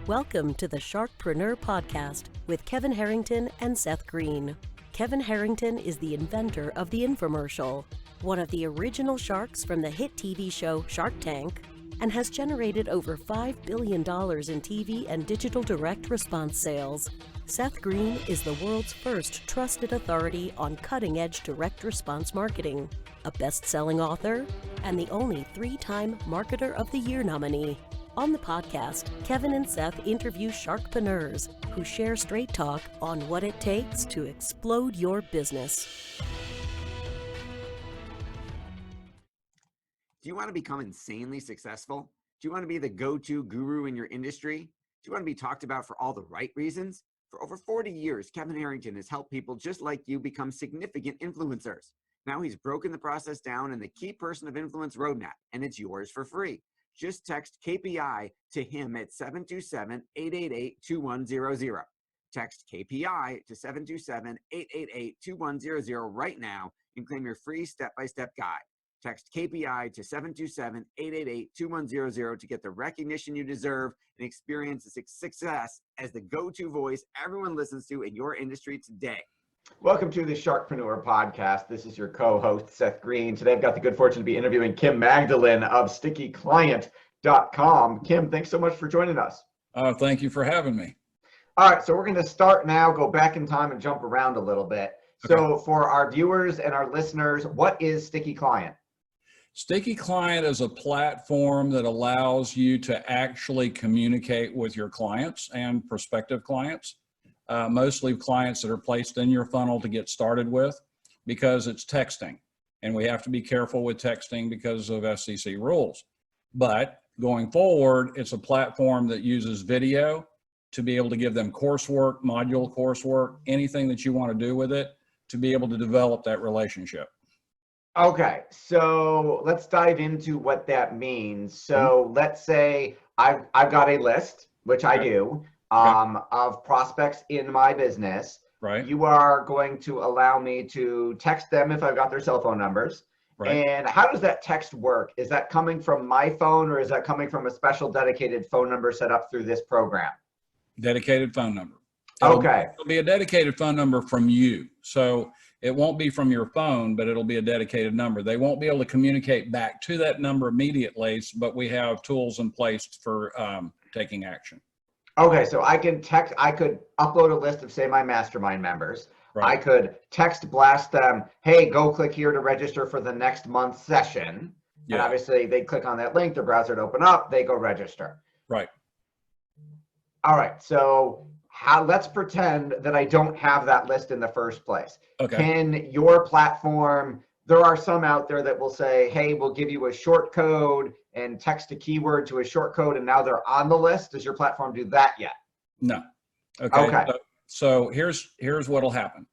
Welcome to the SharkPreneur podcast with Kevin Harrington and Seth Greene. Kevin Harrington is the inventor of the infomercial, one of the original sharks from the hit TV show Shark Tank, and has generated over $5 billion in TV and digital direct response sales. Seth Greene is the world's first trusted authority on cutting-edge direct response marketing, a best-selling author, and the only 3-time Marketer of the Year nominee. On the podcast, Kevin and Seth interview sharkpreneurs who share straight talk on what it takes to explode your business. Do you want to become insanely successful? Do you want to be the go-to guru in your industry? Do you want to be talked about for all the right reasons? For over 40 years, Kevin Harrington has helped people just like you become significant influencers. Now he's broken the process down in the Key Person of Influence roadmap, and it's yours for free. Just text KPI to him at 727-888-2100. Text KPI to 727-888-2100 right now and claim your free step-by-step guide. Text KPI to 727-888-2100 to get the recognition you deserve and experience the success as the go-to voice everyone listens to in your industry today. Welcome to the SharkPreneur podcast. This is your co-host, Seth Greene. Today I've got the good fortune to be interviewing Kim Magdalein of StickyClient.com. Kim, thanks so much for joining us. Thank you for having me. All right, so we're going to start now, go back in time and jump around a little bit. Okay. So for our viewers and our listeners, what is Sticky Client? Sticky Client is a platform that allows you to actually communicate with your clients and prospective clients, mostly clients that are placed in your funnel to get started with, because it's texting. And we have to be careful with texting because of FCC rules. But going forward, it's a platform that uses video to be able to give them coursework, module coursework, anything that you want to do with it to be able to develop that relationship. Okay, so let's dive into what that means. So let's say I've got a list, which I do, of prospects in my business. Right. You are going to allow me to text them if I've got their cell phone numbers. Right. And how does that text work? Is that coming from my phone or is that coming from a special dedicated phone number set up through this program? Dedicated phone number. It'll be a dedicated phone number from you. So it won't be from your phone, but it'll be a dedicated number. They won't be able to communicate back to that number immediately, but we have tools in place for taking action. Okay, so I could upload a list of, say, my mastermind members. Right. I could text blast them, hey, go click here to register for the next month's session. Yeah. And obviously they click on that link, their browser would open up, they go register. Right. All right, so let's pretend that I don't have that list in the first place. Okay. Can your platform, there are some out there that will say, hey, we'll give you a short code and text a keyword to a short code and now they're on the list. Does your platform do that yet? No. Okay. So here's what'll happen.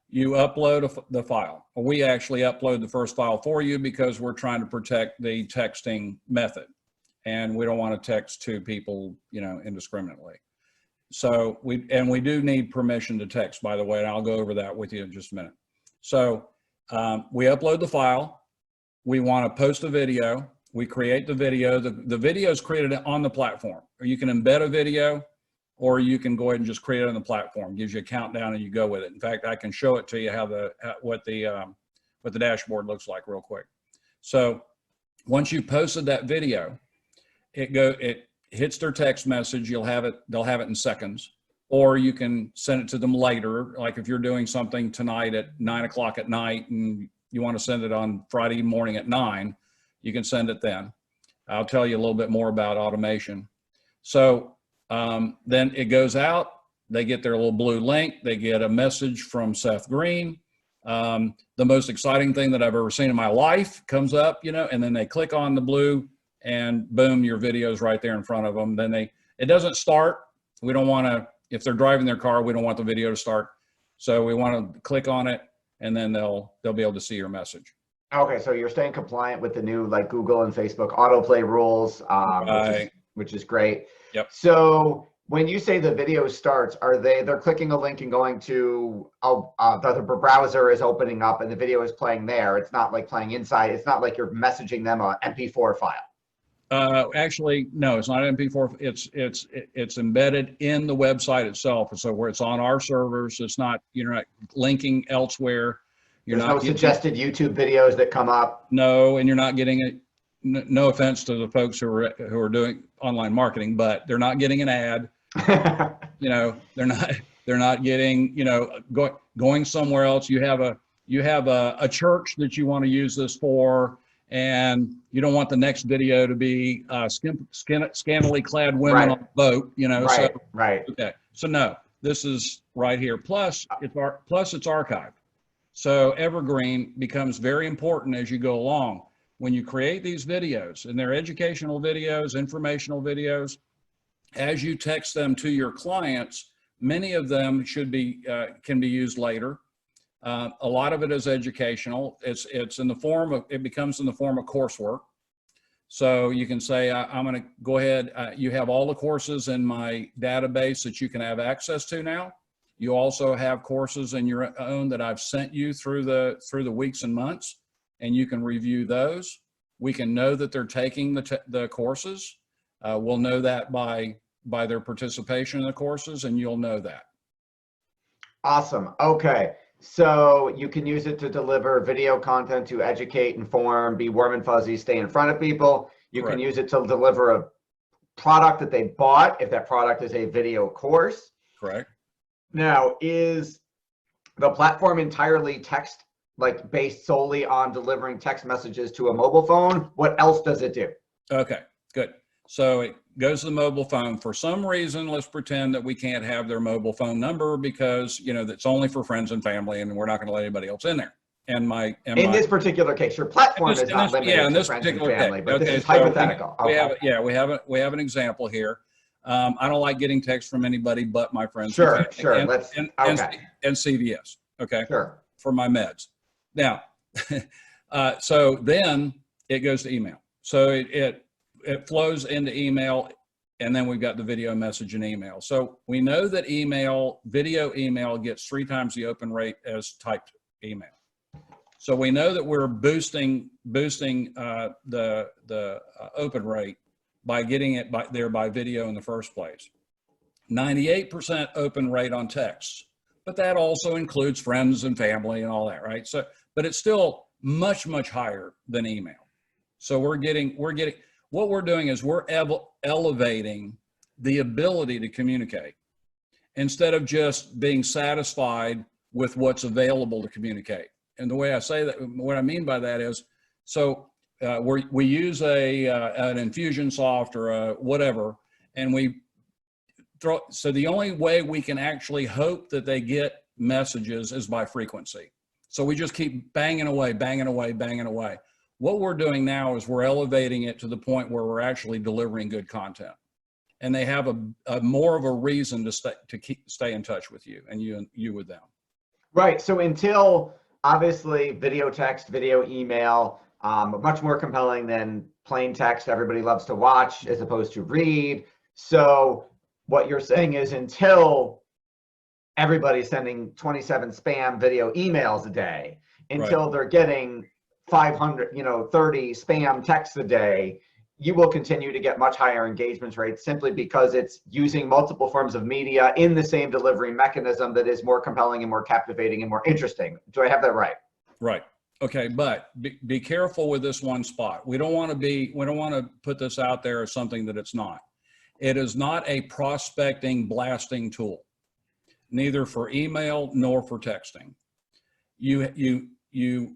You upload the file. We actually upload the first file for you because we're trying to protect the texting method. And we don't want to text to people, indiscriminately. So we do need permission to text, by the way, and I'll go over that with you in just a minute. So we upload the file. We want to post a video. We create the video. The video is created on the platform. Or you can embed a video, or you can go ahead and just create it on the platform. It gives you a countdown and you go with it. In fact, I can show it to you what the dashboard looks like real quick. So once you posted that video, it hits their text message. They'll have it in seconds, or you can send it to them later. Like if you're doing something tonight at 9 o'clock at night and you want to send it on Friday morning at 9, you can send it then. I'll tell you a little bit more about automation. So then it goes out, they get their little blue link, they get a message from Seth Greene. The most exciting thing that I've ever seen in my life comes up, and then they click on the blue and boom, your video's right there in front of them. Then it doesn't start. We don't want to, if they're driving their car, we don't want the video to start. So we want to click on it and then they'll be able to see your message. Okay, so you're staying compliant with the new Google and Facebook autoplay rules, which is great. Yep. So when you say the video starts, they're clicking a link and going to the browser is opening up and the video is playing there. It's not like playing inside. It's not like you're messaging them an MP4 file. Actually, no, it's not MP4. It's embedded in the website itself. So where it's on our servers, it's not, you're not linking elsewhere. There's no suggested YouTube videos that come up. No, and you're not getting it. No offense to the folks who are doing online marketing, but they're not getting an ad. You know, they're not getting, you know, going somewhere else. You have a church that you want to use this for, and you don't want the next video to be scantily clad women on a boat, you know. Right, so, right. Okay, so no, this is right here. Plus it's archived. So evergreen becomes very important as you go along. When you create these videos, and they're educational videos, informational videos, as you text them to your clients, many of them should be can be used later. A lot of it is educational. It's in the form of, it becomes in the form of coursework. So you can say, I'm going to go ahead. You have all the courses in my database that you can have access to now. You also have courses in your own that I've sent you through the weeks and months, and you can review those. We can know that they're taking the courses. We'll know that by their participation in the courses, and you'll know that. Awesome. Okay. So you can use it to deliver video content, to educate, inform, be warm and fuzzy, stay in front of people. You Correct. Can use it to deliver a product that they bought, if that product is a video course. Correct. Now, is the platform entirely text, like based solely on delivering text messages to a mobile phone? What else does it do? Okay, good. So it goes to the mobile phone. For some reason, let's pretend that we can't have their mobile phone number because, you know, that's only for friends and family, and we're not going to let anybody else in there. In this particular case, your platform is not limited to friends and family, but this is hypothetical. We have an example here. I don't like getting text from anybody but my friends. Sure. And CVS. Okay. Sure. For my meds. Now, so then it goes to email. So it flows into email, and then we've got the video message and email. So we know that video email gets 3 times the open rate as typed email. So we know that we're boosting the open rate by getting it by video in the first place. 98% open rate on text, but that also includes friends and family and all that, right? So, but it's still much, much higher than email. So what we're doing is we're elevating the ability to communicate instead of just being satisfied with what's available to communicate. And the way I say that, what I mean by that is, so we use an Infusionsoft or a whatever, and so the only way we can actually hope that they get messages is by frequency. So we just keep banging away. What we're doing now is we're elevating it to the point where we're actually delivering good content, and they have a more of a reason to stay in touch with you, and you with them. Right. So until obviously video text, video email, much more compelling than plain text everybody loves to watch as opposed to read. So what you're saying is until everybody's sending 27 spam video emails a day, until they're getting 500, 30 spam texts a day, you will continue to get much higher engagement rates simply because it's using multiple forms of media in the same delivery mechanism that is more compelling and more captivating and more interesting. Do I have that right? Right. Okay, but be careful with this one spot. We don't want to put this out there as something that it's not. It is not a prospecting blasting tool, neither for email nor for texting. You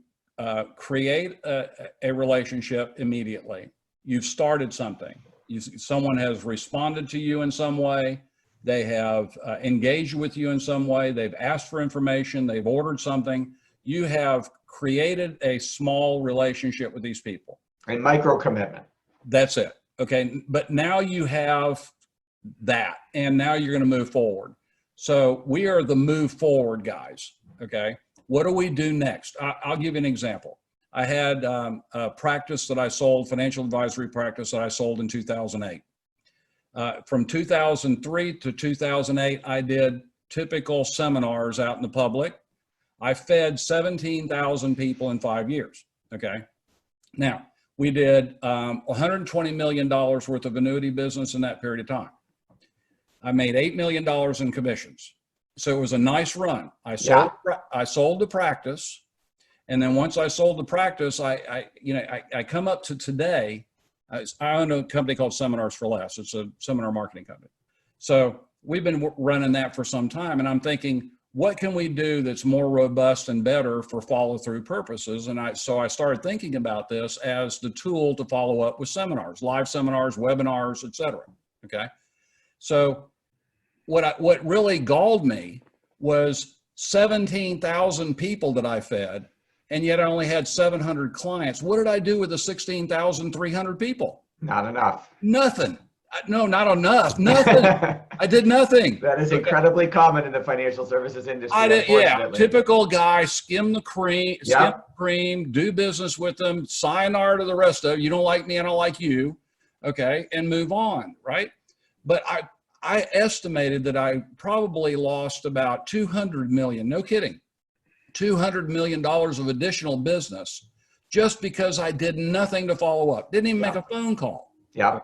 create a relationship immediately. You've started something. Someone has responded to you in some way. They have engaged with you in some way. They've asked for information. They've ordered something. You have created a small relationship with these people. A micro commitment. That's it. Okay. But now you have that, and now you're going to move forward. So we are the move forward guys. Okay. What do we do next? I'll give you an example. I had a practice that I sold, financial advisory practice that I sold in 2008. From 2003 to 2008, I did typical seminars out in the public. I fed 17,000 people in 5 years. Okay. Now, We did $120 million worth of annuity business in that period of time. I made $8 million in commissions. So it was a nice run. I sold the practice. And then once I sold the practice, I come up to today. I own a company called Seminars for Less. It's a seminar marketing company. So we've been running that for some time. And I'm thinking, what can we do that's more robust and better for follow-through purposes? And so I started thinking about this as the tool to follow up with seminars, live seminars, webinars, et cetera. Okay. So what really galled me was 17,000 people that I fed, and yet I only had 700 clients. What did I do with the 16,300 people? Not enough. Nothing. No, not enough. Nothing. I did nothing. That is incredibly common in the financial services industry. Yeah, typical guy, skim the cream, do business with them, sayonara to the rest of you. Don't like me, I don't like you. Okay, and move on, right? But I estimated that I probably lost about 200 million, no kidding, $200 million of additional business just because I did nothing to follow up. Didn't even make a phone call. Yeah. Okay.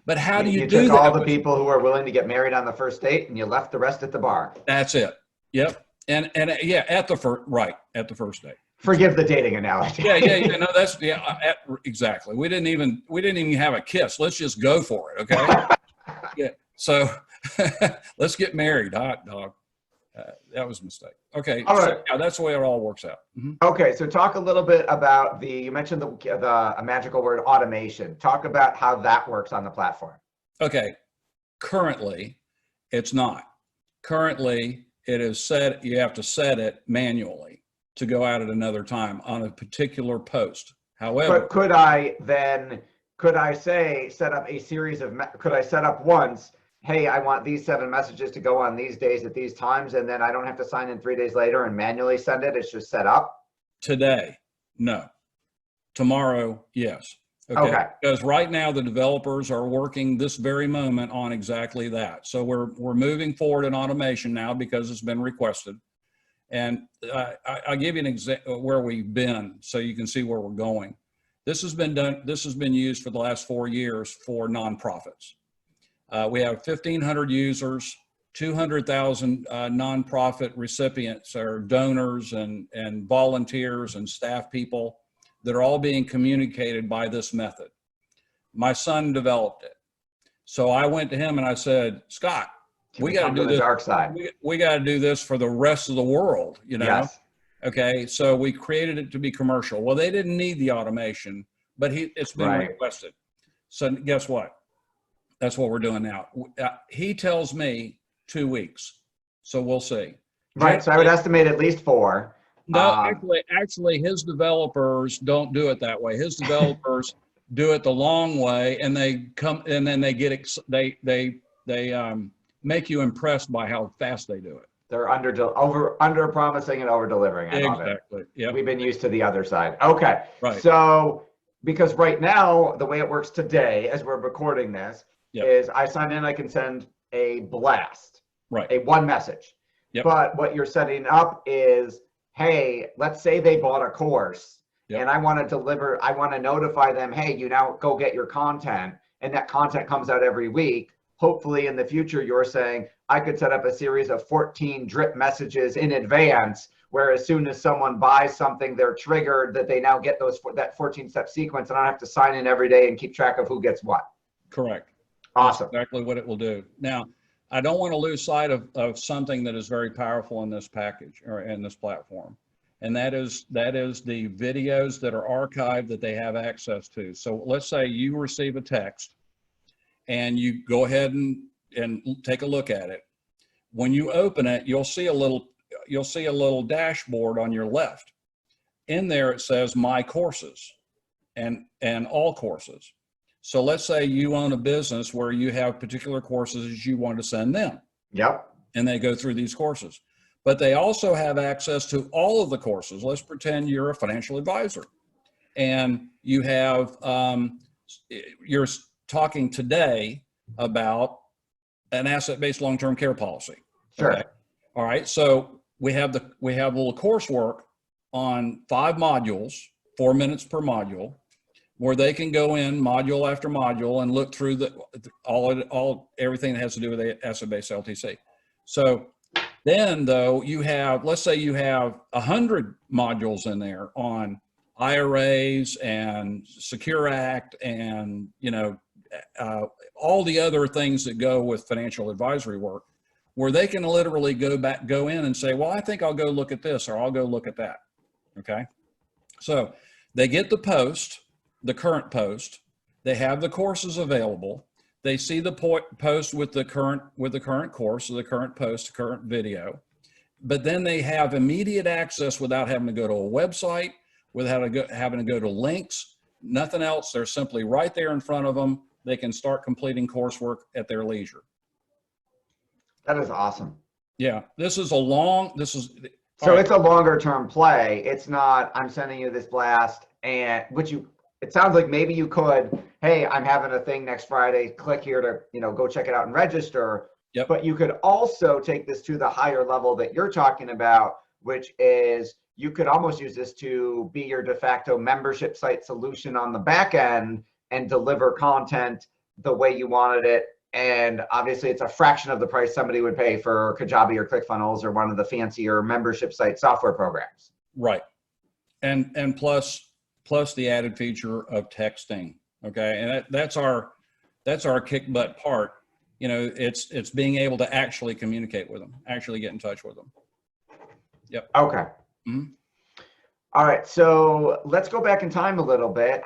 But how do you do that? You took all the people who are willing to get married on the first date and you left the rest at the bar. That's it. Yep. And yeah, at the first date. Forgive the dating analogy. Yeah. No, that's exactly. We didn't even have a kiss. Let's just go for it. Okay. Yeah. So let's get married, hot dog. That was a mistake. Okay. All right. So, yeah, that's the way it all works out. Mm-hmm. Okay. So talk a little bit about you mentioned the magical word automation. Talk about how that works on the platform. Okay. Currently, it's not. Currently, it is set. You have to set it manually to go out at another time on a particular post. However, but could I set up a series of, could I set up once, hey, I want these 7 messages to go on these days at these times, and then I don't have to sign in 3 days later and manually send it? It's just set up? Today, no. Tomorrow, yes. Okay. Because right now the developers are working this very moment on exactly that. So we're moving forward in automation now because it's been requested. And I'll give you an example where we've been so you can see where we're going. This has been used for the last 4 years for nonprofits. We have 1,500 users, 200,000 nonprofit recipients or donors and volunteers and staff people that are all being communicated by this method. My son developed it. So I went to him and I said, Scott, we got to do this. Dark side. We got to do this for the rest of the world, you know? Yes. Okay. So we created it to be commercial. Well, they didn't need the automation, but it's been requested. So guess what? That's what we're doing now. He tells me 2 weeks. So we'll see. Right. So I would estimate at least 4. No, actually his developers don't do it that way. His developers do it the long way, and they come and then they get they make you impressed by how fast they do it. They're under promising and over delivering. I love it. Exactly. Yeah. We've been used to the other side. Okay. Right. So because right now the way it works today, as we're recording this, is I sign in, I can send a blast, a 1 message. Yep. But what you're setting up is, hey, let's say they bought a course and I want to notify them, hey, you now go get your content, and that content comes out every week. Hopefully in the future, you're saying I could set up a series of 14 drip messages in advance, where as soon as someone buys something, they're triggered that they now get that 14-step sequence, and I don't have to sign in every day and keep track of who gets what. Correct. Awesome. That's exactly what it will do. Now, I don't want to lose sight of something that is very powerful in this package or in this platform. And that is the videos that are archived that they have access to. So let's say you receive a text and you go ahead and take a look at it. When you open it, you'll see a little dashboard on your left. In there, it says My Courses and All Courses. So let's say you own a business where you have particular courses you want to send them. Yep. And they go through these courses. But they also have access to all of the courses. Let's pretend you're a financial advisor and you have, you're talking today about an asset-based long-term care policy. Sure. Okay? All right. So we have a little coursework on 5 modules, 4 minutes per module. where they can go in module after module and look through everything that has to do with the asset-based LTC. So then though, you have, let's say you have 100 modules in there on IRAs and Secure Act and, all the other things that go with financial advisory work, where they can literally go in and say, well, I think I'll go look at this, or I'll go look at that. Okay. So they get the post, the current post, they have the courses available. They see the post with the current course, or the current post, current video, but then they have immediate access without having to go to a website, without having to go to links, nothing else. They're simply right there in front of them. They can start completing coursework at their leisure. That is awesome. Yeah, so it's a longer term play. It's not, I'm sending you this blast, and it sounds like maybe you could, hey, I'm having a thing next Friday, click here to, go check it out and register. Yep. But you could also take this to the higher level that you're talking about, which is you could almost use this to be your de facto membership site solution on the back end and deliver content the way you wanted it. And obviously it's a fraction of the price somebody would pay for Kajabi or ClickFunnels or one of the fancier membership site software programs. Right. And plus the added feature of texting. Okay. And that's our kick butt part. It's being able to actually communicate with them, actually get in touch with them. Yep. Okay. Mm-hmm. All right. So let's go back in time a little bit.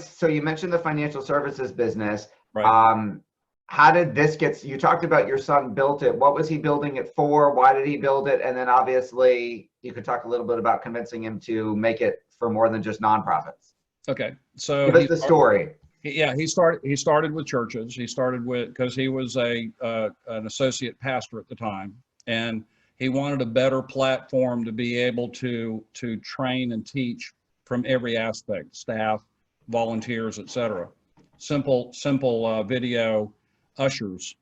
So you mentioned the financial services business. Right. How did this you talked about your son built it. What was he building it for? Why did he build it? And then obviously you could talk a little bit about convincing him to make it for more than just nonprofits. Okay. So give us the story. Yeah, he started with churches. He started because he was an associate pastor at the time, and he wanted a better platform to be able to train and teach from every aspect: staff, volunteers, etc. Simple video ushers,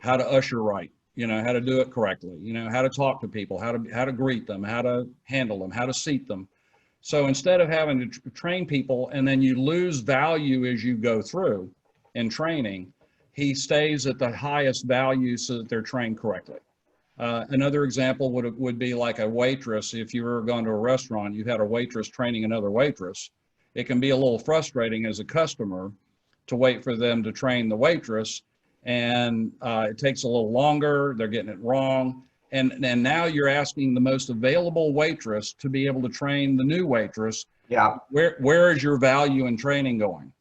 how to usher right, how to do it correctly, how to talk to people, how to greet them, how to handle them, how to seat them. So instead of having to train people and then you lose value as you go through in training, he stays at the highest value so that they're trained correctly. Another example would be like a waitress. If you've ever gone to a restaurant, you've had a waitress training another waitress. It can be a little frustrating as a customer to wait for them to train the waitress, and it takes a little longer. They're getting it wrong. And now you're asking the most available waitress to be able to train the new waitress. Yeah. Where is your value in training going?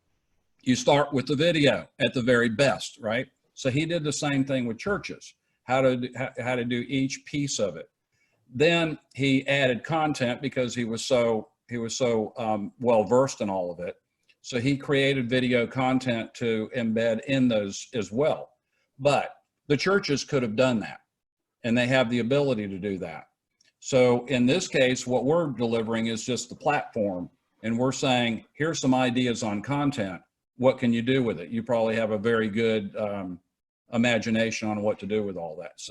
You start with the video at the very best, right? So he did the same thing with churches, how to do each piece of it. Then he added content because he was so well versed in all of it. So he created video content to embed in those as well. But the churches could have done that, and they have the ability to do that. So in this case, what we're delivering is just the platform, and we're saying, here's some ideas on content. What can you do with it? You probably have a very good imagination on what to do with all that.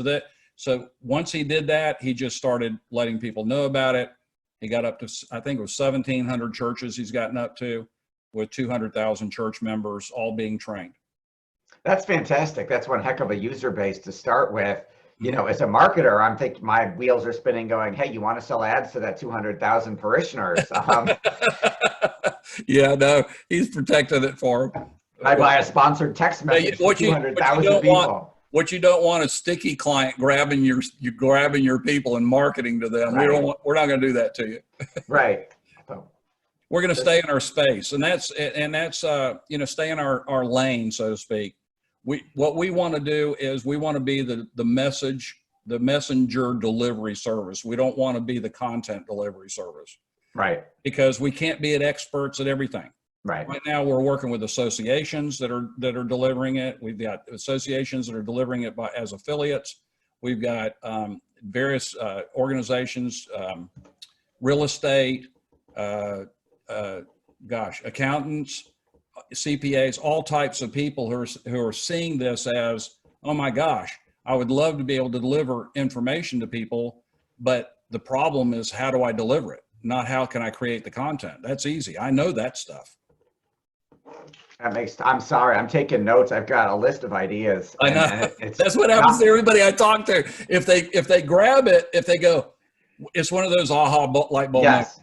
So once he did that, he just started letting people know about it. He got up to, I think it was 1,700 churches he's gotten up to, with 200,000 church members all being trained. That's fantastic. That's one heck of a user base to start with. As a marketer, I'm thinking my wheels are spinning going, hey, you want to sell ads to that 200,000 parishioners? Yeah, no, he's protected it for him. I buy a sponsored text message for 200,000 people. What you don't want is sticky client grabbing your people and marketing to them. Right. We're not going to do that to you. Right. We're going to stay in our space, and that's stay in our lane, so to speak. What we want to do is we want to be the messenger delivery service. We don't want to be the content delivery service. Right. Because we can't be experts at everything. Right. Right now we're working with associations that are delivering it. We've got associations that are delivering it as affiliates. We've got various organizations, real estate, accountants, CPAs, all types of people who are seeing this as, oh my gosh, I would love to be able to deliver information to people, but the problem is, how do I deliver it? Not how can I create the content? That's easy. I know that stuff. I'm sorry, I'm taking notes. I've got a list of ideas. I know. That's what happens to everybody I talk to. If they grab it, if they go, it's one of those aha light bulb moments.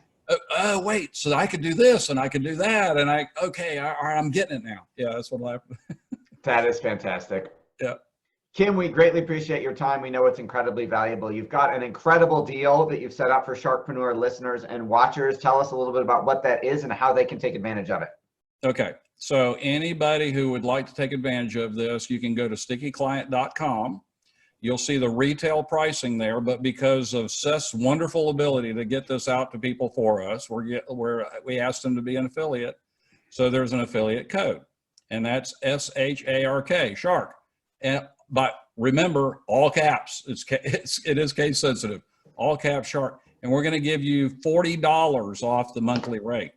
Oh, wait, so I could do this and I could do that. And okay, all right, I'm getting it now. Yeah, that's what happened. That is fantastic. Yeah. Kim, we greatly appreciate your time. We know it's incredibly valuable. You've got an incredible deal that you've set up for SharkPreneur listeners and watchers. Tell us a little bit about what that is and how they can take advantage of it. Okay. So anybody who would like to take advantage of this, you can go to stickyclient.com. You'll see the retail pricing there, but because of Seth's wonderful ability to get this out to people for us, we asked them to be an affiliate. So there's an affiliate code, and that's SHARK, Shark. But remember, all caps. It is case sensitive. All caps Shark, and we're going to give you $40 off the monthly rate.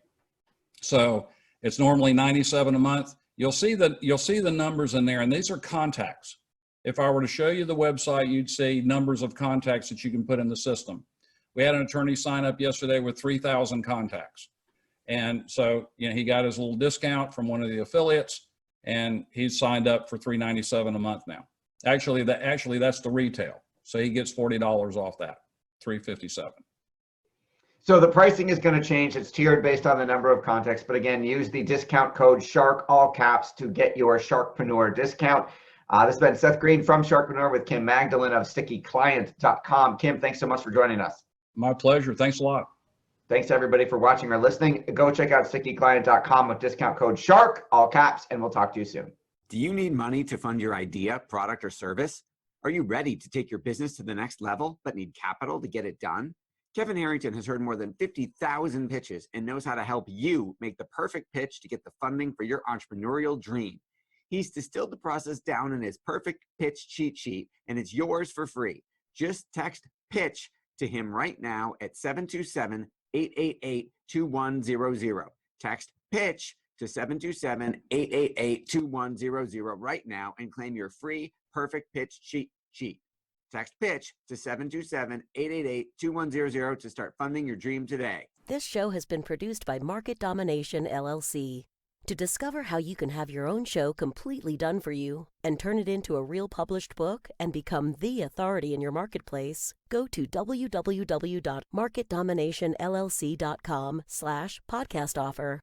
So it's normally $97 a month. You'll see the numbers in there, and these are contacts. If I were to show you the website, you'd see numbers of contacts that you can put in the system. We had an attorney sign up yesterday with 3,000 contacts. And so, he got his little discount from one of the affiliates, and he's signed up for $397 a month now. Actually, that's the retail. So he gets $40 off that, $357. So the pricing is going to change. It's tiered based on the number of contacts. But again, use the discount code SHARK, all caps, to get your SharkPreneur discount. This has been Seth Greene from SharkPreneur with Kim Magdalein of StickyClient.com. Kim, thanks so much for joining us. My pleasure. Thanks a lot. Thanks everybody for watching or listening. Go check out StickyClient.com with discount code SHARK, all caps, and we'll talk to you soon. Do you need money to fund your idea, product, or service? Are you ready to take your business to the next level, but need capital to get it done? Kevin Harrington has heard more than 50,000 pitches and knows how to help you make the perfect pitch to get the funding for your entrepreneurial dream. He's distilled the process down in his perfect pitch cheat sheet, and it's yours for free. Just text PITCH to him right now at 727-888-2100. Text PITCH to 727-888-2100 right now and claim your free perfect pitch cheat sheet. Text PITCH to 727-888-2100 to start funding your dream today. This show has been produced by Market Domination, LLC. To discover how you can have your own show completely done for you and turn it into a real published book and become the authority in your marketplace, go to www.marketdominationllc.com/podcast offer.